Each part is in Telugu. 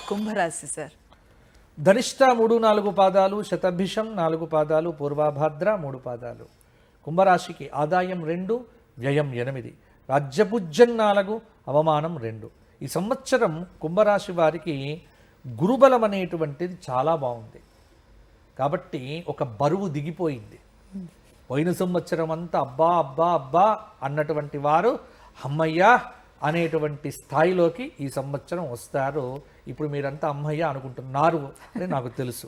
కుంభరాశి సార్. ధనిష్ట 3-4 పాదాలు, శతభిషం 4 పాదాలు, పూర్వాభాద్ర 3 పాదాలు. కుంభరాశికి ఆదాయం 2, వ్యయం 8, రాజ్యపుజ్యం 4, అవమానం 2. ఈ సంవత్సరం కుంభరాశి వారికి గురుబలం అనేటువంటిది చాలా బాగుంది. కాబట్టి ఒక బరువు దిగిపోయింది. పోయిన సంవత్సరం అంతా అబ్బా అబ్బా అబ్బా అన్నటువంటి వారు అమ్మయ్యా అనేటువంటి స్థాయిలోకి ఈ సంవత్సరం వస్తారు. ఇప్పుడు మీరంతా అమ్మయ్య అనుకుంటున్నారు అని నాకు తెలుసు.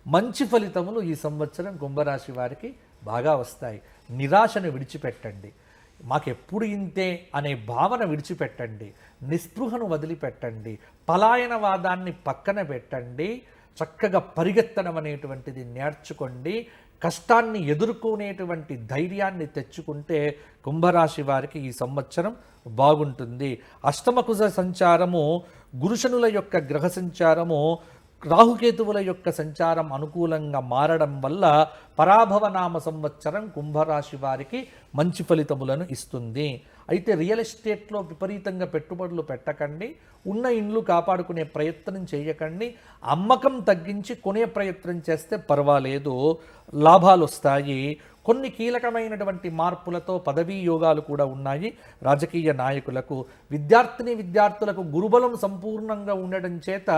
మంచి ఫలితములు ఈ సంవత్సరం కుంభరాశి వారికి బాగా వస్తాయి. నిరాశను విడిచిపెట్టండి. మాకెప్పుడు ఇంతే అనే భావన విడిచిపెట్టండి. నిస్పృహను వదిలిపెట్టండి. పలాయనవాదాన్ని పక్కన పెట్టండి. చక్కగా పరిగెత్తడం అనేటువంటిది నేర్చుకోండి. కష్టాన్ని ఎదుర్కొనేటువంటి ధైర్యాన్ని తెచ్చుకుంటే కుంభరాశి వారికి ఈ సంవత్సరం బాగుంటుంది. అష్టమకుశ సంచారము, గురుశనుల యొక్క గ్రహ సంచారము, రాహుకేతువుల యొక్క సంచారం అనుకూలంగా మారడం వల్ల పరాభవనామ సంవత్సరం కుంభరాశి వారికి మంచి ఫలితములను ఇస్తుంది. అయితే రియల్ ఎస్టేట్లో విపరీతంగా పెట్టుబడులు పెట్టకండి. ఉన్న ఇండ్లు కాపాడుకునే ప్రయత్నం చేయకండి. అమ్మకం తగ్గించి కొనే ప్రయత్నం చేస్తే పర్వాలేదు, లాభాలు వస్తాయి. కొన్ని కీలకమైనటువంటి మార్పులతో పదవీ యోగాలు కూడా ఉన్నాయి రాజకీయ నాయకులకు. విద్యార్థులకు గురుబలం సంపూర్ణంగా ఉండడం చేత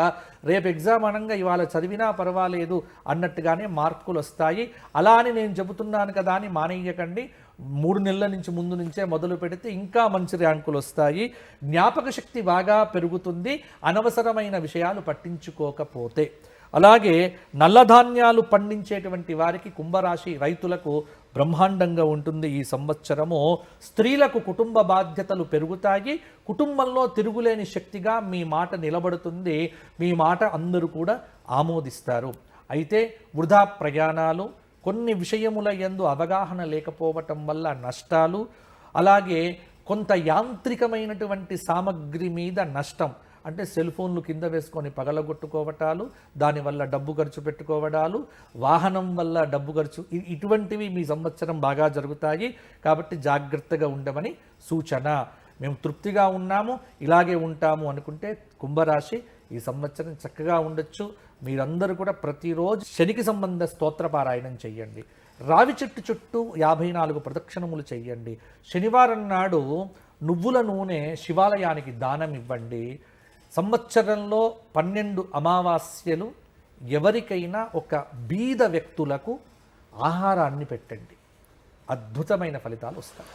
రేపు ఎగ్జామ్ అనంగా ఇవాళ చదివినా పర్వాలేదు అన్నట్టుగానే మార్కులు వస్తాయి. అలా అని నేను చెబుతున్నాను కదా అని మానేయకండి. 3 నెలల నుంచి ముందు నుంచే మొదలు పెడితే ఇంకా మంచి ర్యాంకులు వస్తాయి. జ్ఞాపక శక్తి బాగా పెరుగుతుంది అనవసరమైన విషయాలు పట్టించుకోకపోతే. అలాగే నల్లధాన్యాలు పండించేటువంటి వారికి, కుంభరాశి రైతులకు బ్రహ్మాండంగా ఉంటుంది ఈ సంవత్సరము. స్త్రీలకు కుటుంబ బాధ్యతలు పెరుగుతాయి. కుటుంబంలో తిరుగులేని శక్తిగా మీ మాట నిలబడుతుంది. మీ మాట అందరూ కూడా ఆమోదిస్తారు. అయితే వృధా ప్రయాణాలు, కొన్ని విషయముల యందు అవగాహన లేకపోవటం వల్ల నష్టాలు, అలాగే కొంత యాంత్రికమైనటువంటి సామగ్రి మీద నష్టం, అంటే సెల్ ఫోన్లు కింద వేసుకొని పగలగొట్టుకోవటాలు, దానివల్ల డబ్బు ఖర్చు పెట్టుకోవడాలు, వాహనం వల్ల డబ్బు ఖర్చు, ఇటువంటివి మీ సంవత్సరం బాగా జరుగుతాయి. కాబట్టి జాగ్రత్తగా ఉండమని సూచన. మేము తృప్తిగా ఉన్నాము, ఇలాగే ఉంటాము అనుకుంటే కుంభరాశి ఈ సంవత్సరం చక్కగా ఉండొచ్చు. మీరందరూ కూడా ప్రతిరోజు శనికి సంబంధ స్తోత్ర పారాయణం చెయ్యండి. రావి చెట్టు చుట్టూ 54 ప్రదక్షిణములు చెయ్యండి. శనివారం నాడు నువ్వుల నూనె శివాలయానికి దానం ఇవ్వండి. సంవత్సరంలో 12 అమావాస్యలు ఎవరికైనా ఒక బీద వ్యక్తులకు ఆహారాన్ని పెట్టండి. అద్భుతమైన ఫలితాలు వస్తాయి.